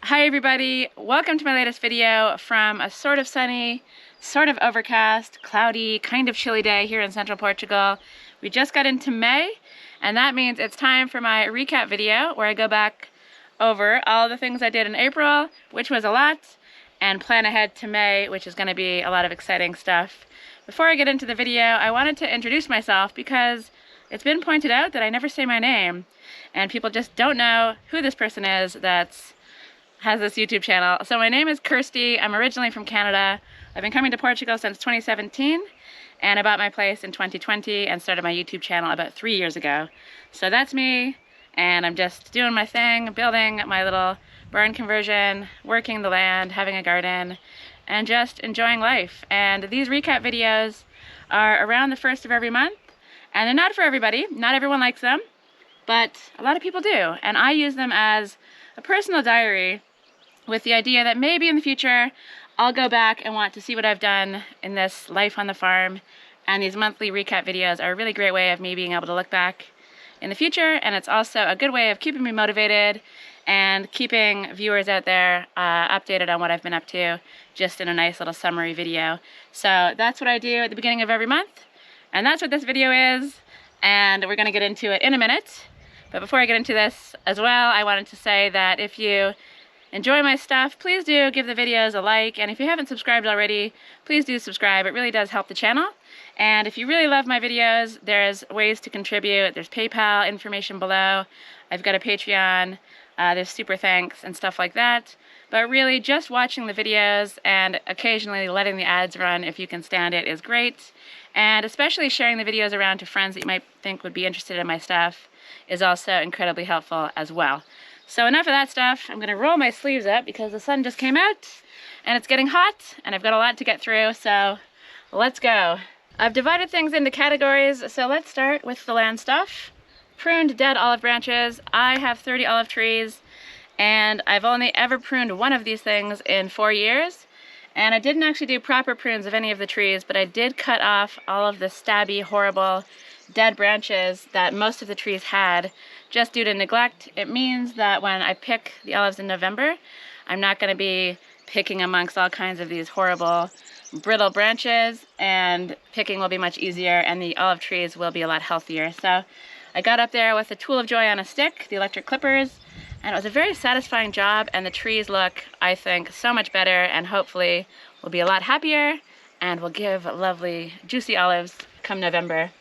Hi everybody, welcome to my latest video from a sort of sunny, sort of overcast, cloudy, kind of chilly day here in central Portugal. We just got into May, and that means it's time for my recap video where I go back over all the things I did in April, which was a lot, and plan ahead to May, which is going to be a lot of exciting stuff. Before I get into the video, I wanted to introduce myself because it's been pointed out that I never say my name, and people just don't know who this person is has this YouTube channel. So my name is Kirsty. I'm originally from Canada. I've been coming to Portugal since 2017, and I bought my place in 2020 and started my YouTube channel about 3 years ago. So that's me, and I'm just doing my thing, building my little barn conversion, working the land, having a garden, and just enjoying life. And these recap videos are around the 1st of every month, and they're not for everybody. Not everyone likes them, but a lot of people do. And I use them as a personal diary with the idea that maybe in the future I'll go back and want to see what I've done in this life on the farm, and these monthly recap videos are a really great way of me being able to look back in the future, and it's also a good way of keeping me motivated and keeping viewers out there updated on what I've been up to, just in a nice little summary video. So that's what I do at the beginning of every month, and that's what this video is, and we're going to get into it in a minute. But before I get into this as well, I wanted to say that if you enjoy my stuff, please do give the videos a like, and if you haven't subscribed already, please do subscribe. It really does help the channel. And if you really love my videos, there's ways to contribute. There's PayPal information below. I've got a Patreon. There's super thanks and stuff like that. But really, just watching the videos and occasionally letting the ads run if you can stand it is great. And especially sharing the videos around to friends that you might think would be interested in my stuff is also incredibly helpful as well. So enough of that stuff. I'm going to roll my sleeves up because the sun just came out and it's getting hot and I've got a lot to get through, so let's go. I've divided things into categories, so let's start with the land stuff. Pruned dead olive branches. I have 30 olive trees, and I've only ever pruned one of these things in 4 years. And I didn't actually do proper prunes of any of the trees, but I did cut off all of the stabby, horrible, dead branches that most of the trees had just due to neglect. It means that when I pick the olives in November, I'm not going to be picking amongst all kinds of these horrible, brittle branches, and picking will be much easier, and the olive trees will be a lot healthier. So I got up there with the tool of joy on a stick, the electric clippers, and it was a very satisfying job, and the trees look, I think, so much better, and hopefully will be a lot happier and will give lovely, juicy olives come November.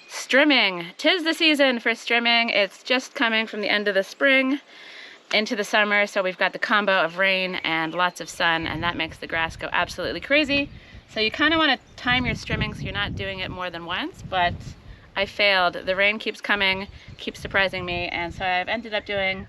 Strimming. 'Tis the season for strimming. It's just coming from the end of the spring into the summer, so we've got the combo of rain and lots of sun, and that makes the grass go absolutely crazy. So you kind of want to time your strimming so you're not doing it more than once, but I failed. The rain keeps coming, keeps surprising me, and so I've ended up doing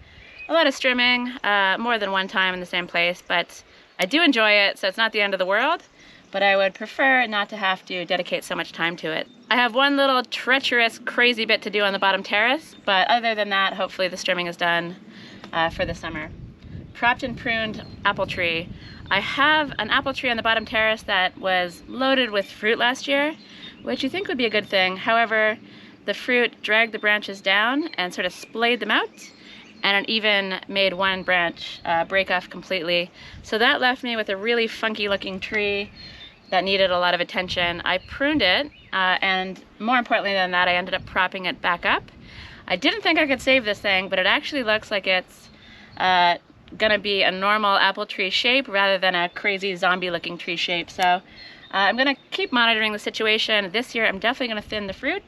a lot of strimming, more than one time in the same place, but I do enjoy it, so it's not the end of the world, but I would prefer not to have to dedicate so much time to it. I have one little treacherous, crazy bit to do on the bottom terrace, but other than that, hopefully the strimming is done for the summer. Propped and pruned apple tree. I have an apple tree on the bottom terrace that was loaded with fruit last year, which you think would be a good thing. However, the fruit dragged the branches down and sort of splayed them out, and it even made one branch break off completely. So that left me with a really funky looking tree that needed a lot of attention. I pruned it, and more importantly than that, I ended up propping it back up. I didn't think I could save this thing, but it actually looks like it's gonna be a normal apple tree shape rather than a crazy zombie looking tree shape. So I'm gonna keep monitoring the situation. This year I'm definitely gonna thin the fruit,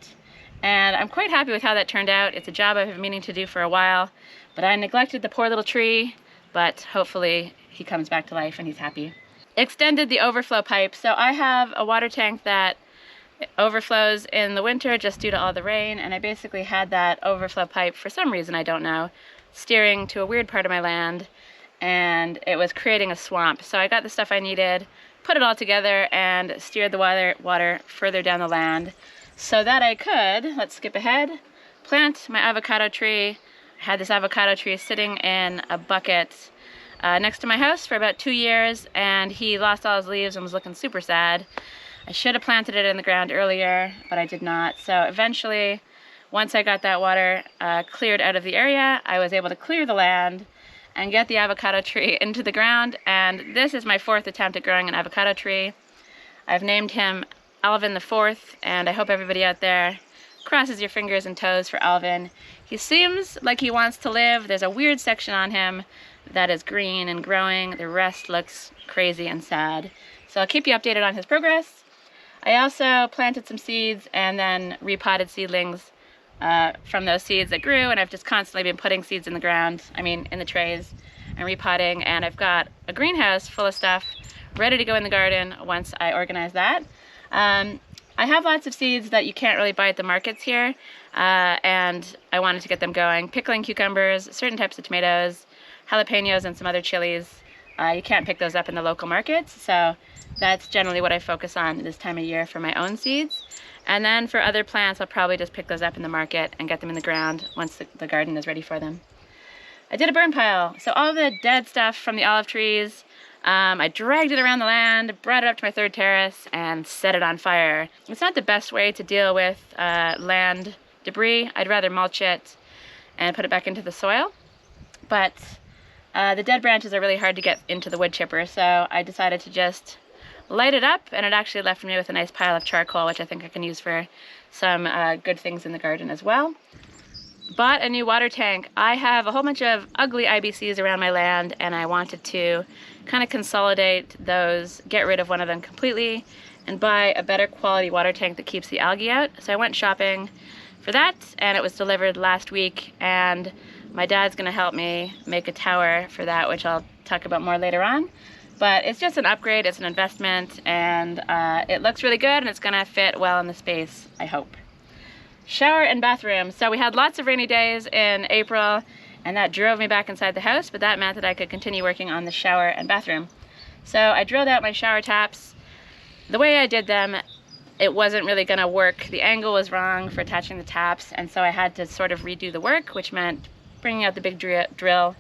and I'm quite happy with how that turned out. It's a job I've been meaning to do for a while, but I neglected the poor little tree, but hopefully he comes back to life and he's happy. Extended the overflow pipe. So I have a water tank that overflows in the winter just due to all the rain, and I basically had that overflow pipe, for some reason I don't know, steering to a weird part of my land, and it was creating a swamp. So I got the stuff I needed, put it all together, and steered the water further down the land so that I could, let's skip ahead, plant my avocado tree. I had this avocado tree sitting in a bucket next to my house for about 2 years, and he lost all his leaves and was looking super sad. I should have planted it in the ground earlier, but I did not. So eventually, once I got that water cleared out of the area, I was able to clear the land and get the avocado tree into the ground. And this is my 4th attempt at growing an avocado tree. I've named him Alvin the 4th, and I hope everybody out there crosses your fingers and toes for Alvin. He seems like he wants to live. There's a weird section on him that is green and growing. The rest looks crazy and sad. So I'll keep you updated on his progress. I also planted some seeds and then repotted seedlings from those seeds that grew, and I've just constantly been putting seeds in the ground, in the trays, and repotting. And I've got a greenhouse full of stuff ready to go in the garden once I organize that. I have lots of seeds that you can't really buy at the markets here, and I wanted to get them going. Pickling cucumbers, certain types of tomatoes, jalapenos, and some other chilies. You can't pick those up in the local markets, so that's generally what I focus on this time of year for my own seeds. And then for other plants, I'll probably just pick those up in the market and get them in the ground once the garden is ready for them. I did a burn pile, so all the dead stuff from the olive trees, I dragged it around the land, brought it up to my 3rd terrace, and set it on fire. It's not the best way to deal with land debris. I'd rather mulch it and put it back into the soil. But the dead branches are really hard to get into the wood chipper, so I decided to just light it up, and it actually left me with a nice pile of charcoal, which I think I can use for some good things in the garden as well. Bought a new water tank. I have a whole bunch of ugly IBCs around my land, and I wanted to kind of consolidate those, get rid of one of them completely, and buy a better quality water tank that keeps the algae out. So I went shopping for that, and it was delivered last week, and my dad's gonna help me make a tower for that, which I'll talk about more later on. But it's just an upgrade, it's an investment, and it looks really good, and it's gonna fit well in the space, I hope. Shower and bathroom. So we had lots of rainy days in April, and that drove me back inside the house, but that meant that I could continue working on the shower and bathroom. So I drilled out my shower taps. The way I did them, it wasn't really gonna work. The angle was wrong for attaching the taps, and so I had to sort of redo the work, which meant bringing out the big drill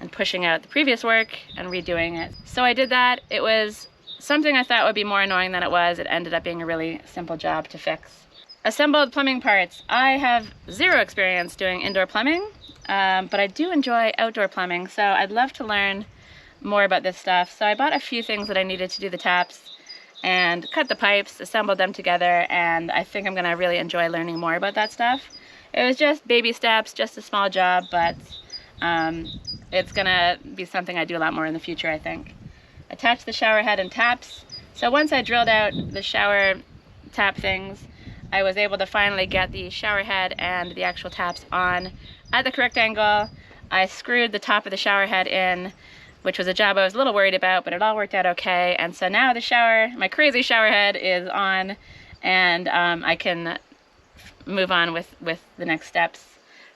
and pushing out the previous work and redoing it. So I did that. It was something I thought would be more annoying than it was. It ended up being a really simple job to fix. Assembled plumbing parts. I have 0 experience doing indoor plumbing, but I do enjoy outdoor plumbing, so I'd love to learn more about this stuff. So I bought a few things that I needed to do the taps and cut the pipes, assembled them together, and I think I'm gonna really enjoy learning more about that stuff. It was just baby steps, just a small job, but it's gonna be something I do a lot more in the future, I think. Attach the shower head and taps. So once I drilled out the shower tap things, I was able to finally get the shower head and the actual taps on at the correct angle. I screwed the top of the shower head in, which was a job I was a little worried about, but it all worked out okay. And so now the shower, my crazy shower head is on, and I can move on with the next steps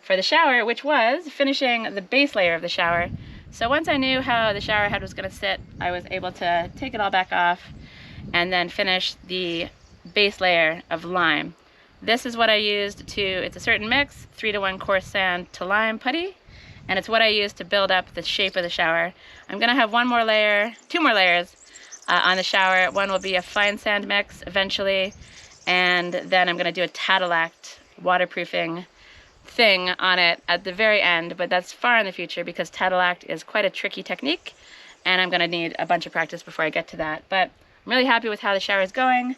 for the shower, which was finishing the base layer of the shower. So once I knew how the shower head was gonna sit, I was able to take it all back off and then finish the base layer of lime. This is what I used to, it's a certain mix, 3:1 coarse sand to lime putty, and it's what I used to build up the shape of the shower. I'm gonna have 2 more layers on the shower. One will be a fine sand mix eventually, and then I'm gonna do a Tadalact waterproofing thing on it at the very end, but that's far in the future because Tadalact is quite a tricky technique, and I'm gonna need a bunch of practice before I get to that. But I'm really happy with how the shower is going.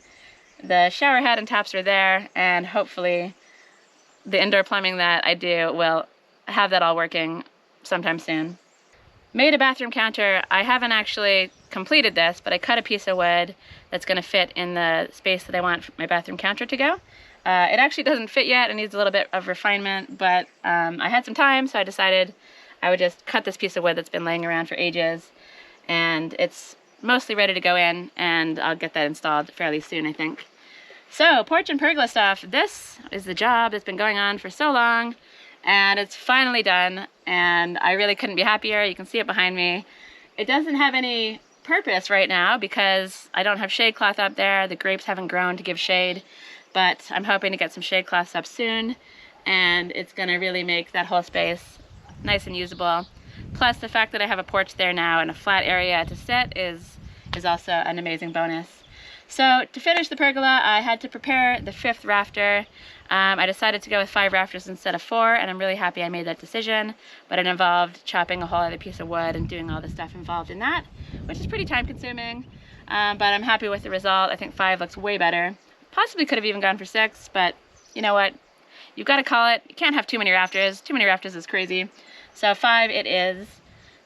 The shower head and taps are there, and hopefully the indoor plumbing that I do will have that all working sometime soon. Made a bathroom counter. I haven't actually completed this, but I cut a piece of wood that's going to fit in the space that I want my bathroom counter to go. It actually doesn't fit yet. It needs a little bit of refinement, but I had some time, so I decided I would just cut this piece of wood that's been laying around for ages, and it's mostly ready to go in, and I'll get that installed fairly soon, I think. So, porch and pergola stuff. This is the job that's been going on for so long, and it's finally done, and I really couldn't be happier. You can see it behind me. It doesn't have any purpose right now because I don't have shade cloth up there. The grapes haven't grown to give shade, but I'm hoping to get some shade cloths up soon, and it's gonna really make that whole space nice and usable. Plus the fact that I have a porch there now and a flat area to sit is also an amazing bonus. So to finish the pergola, I had to prepare the 5th rafter. I decided to go with 5 rafters instead of 4, and I'm really happy I made that decision, but it involved chopping a whole other piece of wood and doing all the stuff involved in that, which is pretty time consuming, but I'm happy with the result. I think 5 looks way better. Possibly could have even gone for 6, but you know what? You've got to call it. You can't have too many rafters. Too many rafters is crazy. So 5 it is.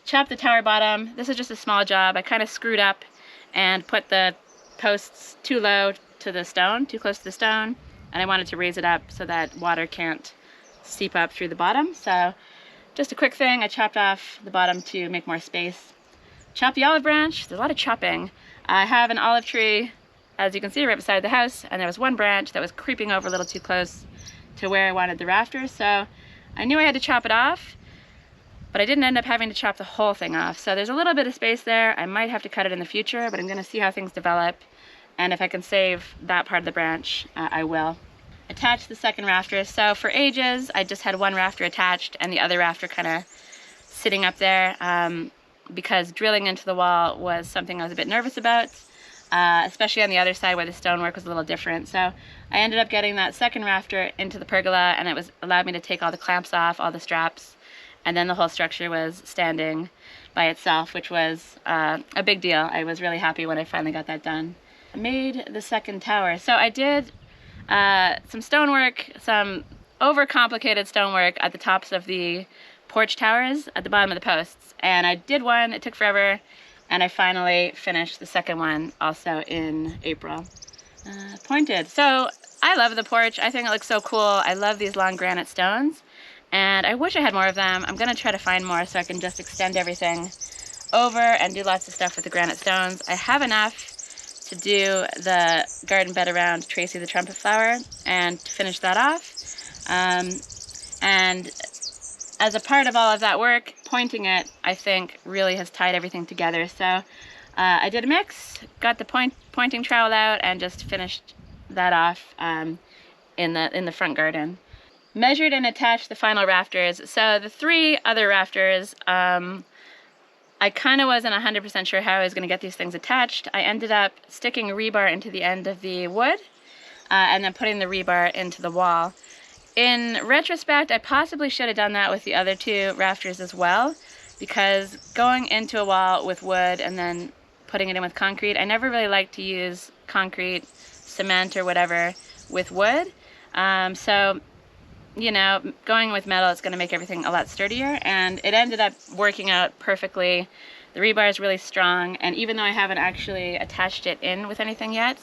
Chop the tower bottom. This is just a small job. I kind of screwed up and put the posts too low to the stone, too close to the stone, and I wanted to raise it up so that water can't seep up through the bottom. So just a quick thing, I chopped off the bottom to make more space. Chop the olive branch. There's a lot of chopping. I have an olive tree, as you can see, right beside the house, and there was one branch that was creeping over a little too close to where I wanted the rafters, so I knew I had to chop it off, but I didn't end up having to chop the whole thing off. So there's a little bit of space there. I might have to cut it in the future, but I'm going to see how things develop, and if I can save that part of the branch, I will. Attach the 2nd rafter. So for ages, I just had one rafter attached and the other rafter kind of sitting up there because drilling into the wall was something I was a bit nervous about, especially on the other side where the stonework was a little different. So I ended up getting that 2nd rafter into the pergola, and it allowed me to take all the clamps off, all the straps, and then the whole structure was standing by itself, which was a big deal. I was really happy when I finally got that done. I made the 2nd tower. So I did some stonework, some overcomplicated stonework at the tops of the porch towers at the bottom of the posts. And I did one, it took forever, and I finally finished the 2nd one also in April. Pointed. So I love the porch. I think it looks so cool. I love these long granite stones, and I wish I had more of them. I'm going to try to find more so I can just extend everything over and do lots of stuff with the granite stones. I have enough to do the garden bed around Tracy the trumpet flower and to finish that off. And as a part of all of that work, pointing it, I think, really has tied everything together. So I did a mix, got the pointing trowel out, and just finished that off in the front garden. Measured and attached the final rafters. So the 3 other rafters, I kind of wasn't 100% sure how I was going to get these things attached. I ended up sticking rebar into the end of the wood and then putting the rebar into the wall. In retrospect, I possibly should have done that with the other 2 rafters as well, because going into a wall with wood and then putting it in with concrete, I never really liked to use concrete, cement, or whatever with wood. So, you know, going with metal is going to make everything a lot sturdier, and it ended up working out perfectly. The rebar is really strong, and even though I haven't actually attached it in with anything yet,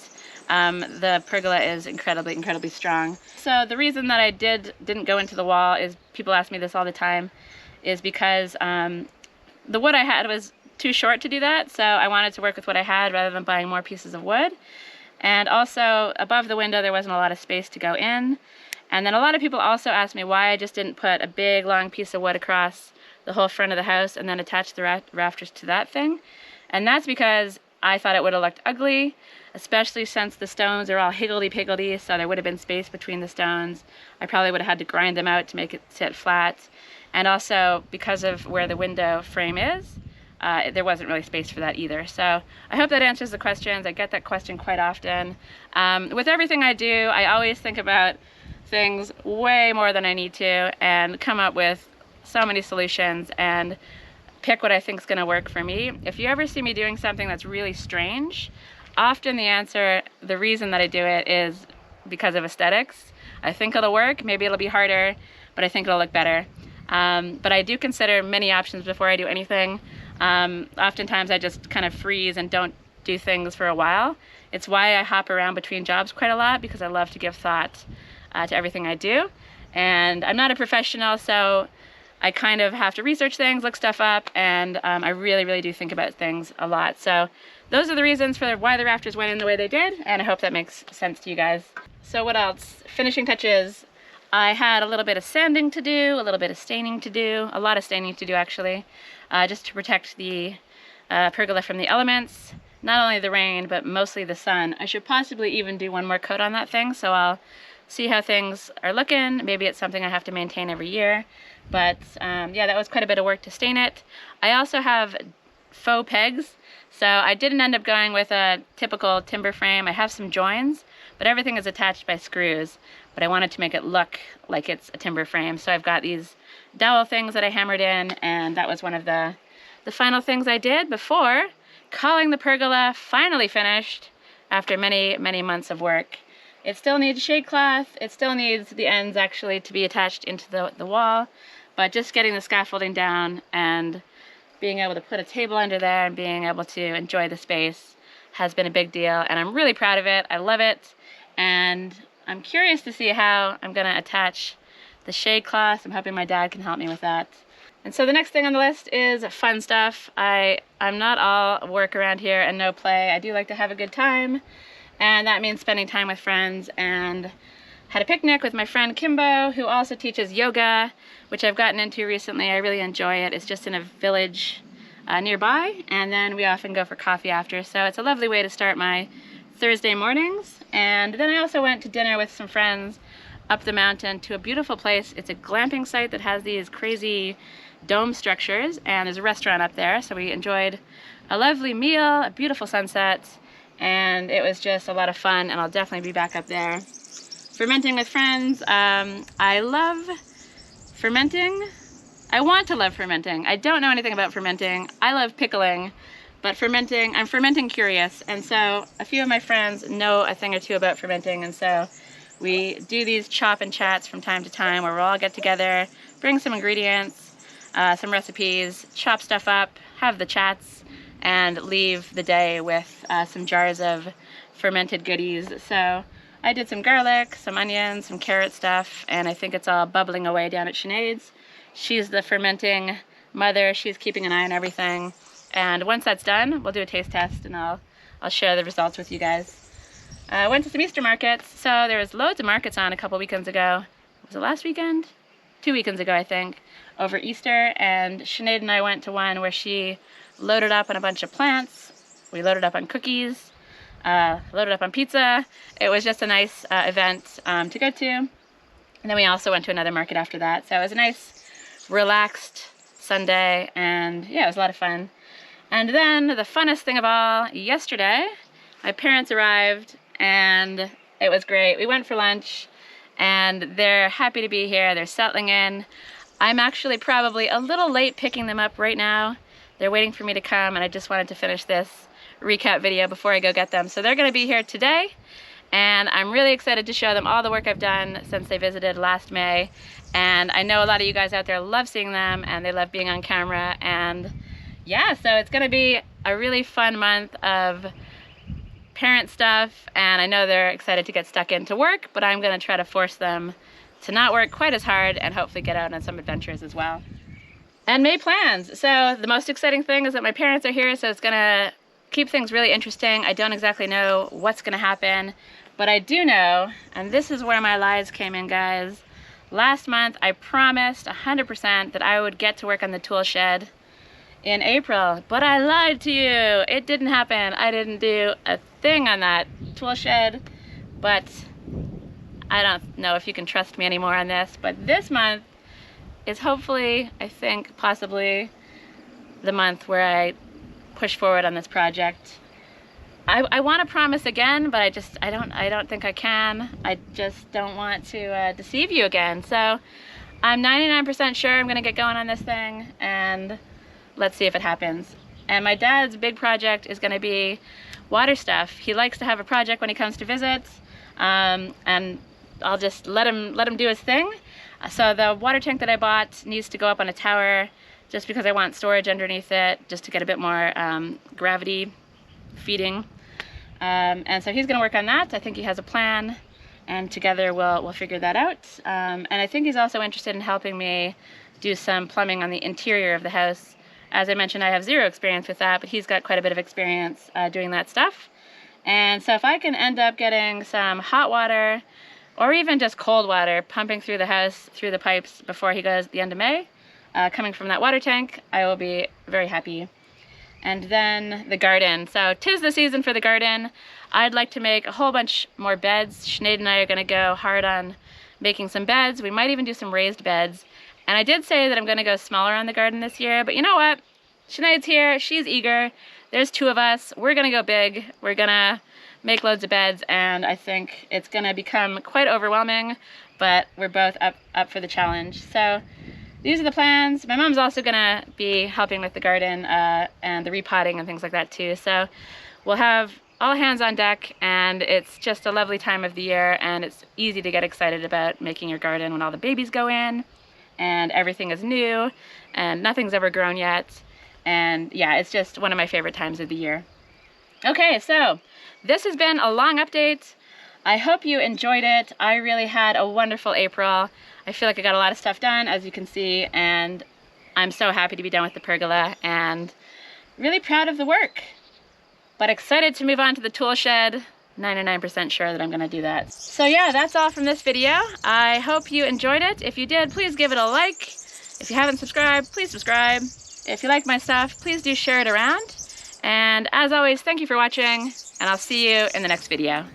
the pergola is incredibly strong. So the reason that I didn't go into the wall is, people ask me this all the time, is because the wood I had was too short to do that, so I wanted to work with what I had rather than buying more pieces of wood. And also, above the window there wasn't a lot of space to go in. And then a lot of people also asked me why I just didn't put a big long piece of wood across the whole front of the house and then attach the rafters to that thing. And that's because I thought it would have looked ugly, especially since the stones are all higgledy-piggledy, so there would have been space between the stones. I probably would have had to grind them out to make it sit flat. And also, because of where the window frame is, there wasn't really space for that either. So I hope that answers the questions. I get that question quite often. With everything I do, I always think about things way more than I need to and come up with so many solutions and pick what I think is going to work for me. If you ever see me doing something that's really strange, often the reason that I do it is because of aesthetics. I think it'll work, maybe it'll be harder, but I think it'll look better. But I do consider many options before I do anything. Oftentimes I just kind of freeze and don't do things for a while. It's why I hop around between jobs quite a lot, because I love to give thought to everything I do. And I'm not a professional, so I kind of have to research things, look stuff up, and I really do think about things a lot. So those are the reasons for why the rafters went in the way they did, and I hope that makes sense to you guys. So what else? Finishing touches. I had a little bit of sanding to do, a little bit of staining to do, a lot of staining to do actually, just to protect the pergola from the elements, not only the rain, but mostly the sun. I should possibly even do one more coat on that thing, so I'll see how things are looking. Maybe it's something I have to maintain every year, but yeah, that was quite a bit of work to stain it. I also have faux pegs. So I didn't end up going with a typical timber frame. I have some joins, but everything is attached by screws. But I wanted to make it look like it's a timber frame. So I've got these dowel things that I hammered in, and that was one of the final things I did before calling the pergola finally finished after many, many months of work. It still needs shade cloth. It still needs the ends actually to be attached into the wall, but just getting the scaffolding down and being able to put a table under there and being able to enjoy the space has been a big deal, and I'm really proud of it. I love it, and I'm curious to see how I'm gonna attach the shade cloth. I'm hoping my dad can help me with that. And so the next thing on the list is fun stuff. I'm not all work around here and no play. I do like to have a good time, and that means spending time with friends, and had a picnic with my friend Kimbo, who also teaches yoga, which I've gotten into recently. I really enjoy it. It's just in a village nearby, and then we often go for coffee after, so it's a lovely way to start my Thursday mornings. And then I also went to dinner with some friends up the mountain to a beautiful place. It's a glamping site that has these crazy dome structures, and there's a restaurant up there, so we enjoyed a lovely meal, a beautiful sunset, and it was just a lot of fun, and I'll definitely be back up there. Fermenting with friends. I love fermenting. I want to love fermenting. I don't know anything about fermenting. I love pickling, but fermenting, I'm fermenting curious, and so a few of my friends know a thing or two about fermenting, and so we do these chop and chats from time to time where we'll all get together, bring some ingredients, some recipes, chop stuff up, have the chats, and leave the day with some jars of fermented goodies. So I did some garlic, some onions, some carrot stuff, and I think it's all bubbling away down at Sinead's. She's the fermenting mother. She's keeping an eye on everything. And once that's done, we'll do a taste test, and I'll share the results with you guys. I went to some Easter markets. So there was loads of markets on a couple weekends ago. Was it last weekend? 2 weekends ago, I think, over Easter. And Sinead and I went to one where she loaded up on a bunch of plants. We loaded up on cookies. Loaded up on pizza. It was just a nice event to go to. And then we also went to another market after that. So it was a nice, relaxed Sunday, and yeah, it was a lot of fun. And then the funnest thing of all, yesterday, my parents arrived, and it was great. We went for lunch, and they're happy to be here. They're settling in. I'm actually probably a little late picking them up right now. They're waiting for me to come, and I just wanted to finish this recap video before I go get them. So they're going to be here today, and I'm really excited to show them all the work I've done since they visited last May. And I know a lot of you guys out there love seeing them, and they love being on camera, and yeah, so it's going to be a really fun month of parent stuff, and I know they're excited to get stuck into work, but I'm going to try to force them to not work quite as hard and hopefully get out on some adventures as well. And May plans. So the most exciting thing is that my parents are here, so it's going to keep things really interesting. I don't exactly know what's going to happen, but I do know, and this is where my lies came in, guys. Last month, I promised 100% that I would get to work on the tool shed in April, but I lied to you. It didn't happen. I didn't do a thing on that tool shed, but I don't know if you can trust me anymore on this, but this month is hopefully, I think, possibly the month where I push forward on this project. I want to promise again, but I don't think I can. I just don't want to deceive you again. So I'm 99% sure I'm going to get going on this thing, and let's see if it happens. And my dad's big project is going to be water stuff. He likes to have a project when he comes to visit, and I'll just let him do his thing. So the water tank that I bought needs to go up on a tower just because I want storage underneath it, just to get a bit more gravity feeding. And so he's going to work on that. I think he has a plan, and together we'll figure that out. And I think he's also interested in helping me do some plumbing on the interior of the house. As I mentioned, I have zero experience with that, but he's got quite a bit of experience doing that stuff. And so if I can end up getting some hot water, or even just cold water, pumping through the house, through the pipes before he goes at the end of May, coming from that water tank, I will be very happy. And then the garden. So 'tis the season for the garden. I'd like to make a whole bunch more beds. Sinead and I are going to go hard on making some beds. We might even do some raised beds. And I did say that I'm going to go smaller on the garden this year, but you know what? Sinead's here, she's eager. There's 2 of us. We're gonna go big. We're gonna make loads of beds, and I think it's gonna become quite overwhelming, but we're both up for the challenge. So these are the plans. My mom's also gonna be helping with the garden and the repotting and things like that too. So we'll have all hands on deck, and it's just a lovely time of the year, and it's easy to get excited about making your garden when all the babies go in and everything is new and nothing's ever grown yet. And yeah, it's just one of my favorite times of the year. Okay, so this has been a long update. I hope you enjoyed it. I really had a wonderful April. I feel like I got a lot of stuff done, as you can see, and I'm so happy to be done with the pergola and really proud of the work. But excited to move on to the tool shed. 99% sure that I'm gonna do that. So yeah, that's all from this video. I hope you enjoyed it. If you did, please give it a like. If you haven't subscribed, please subscribe. If you like my stuff, please do share it around. And as always, thank you for watching, and I'll see you in the next video.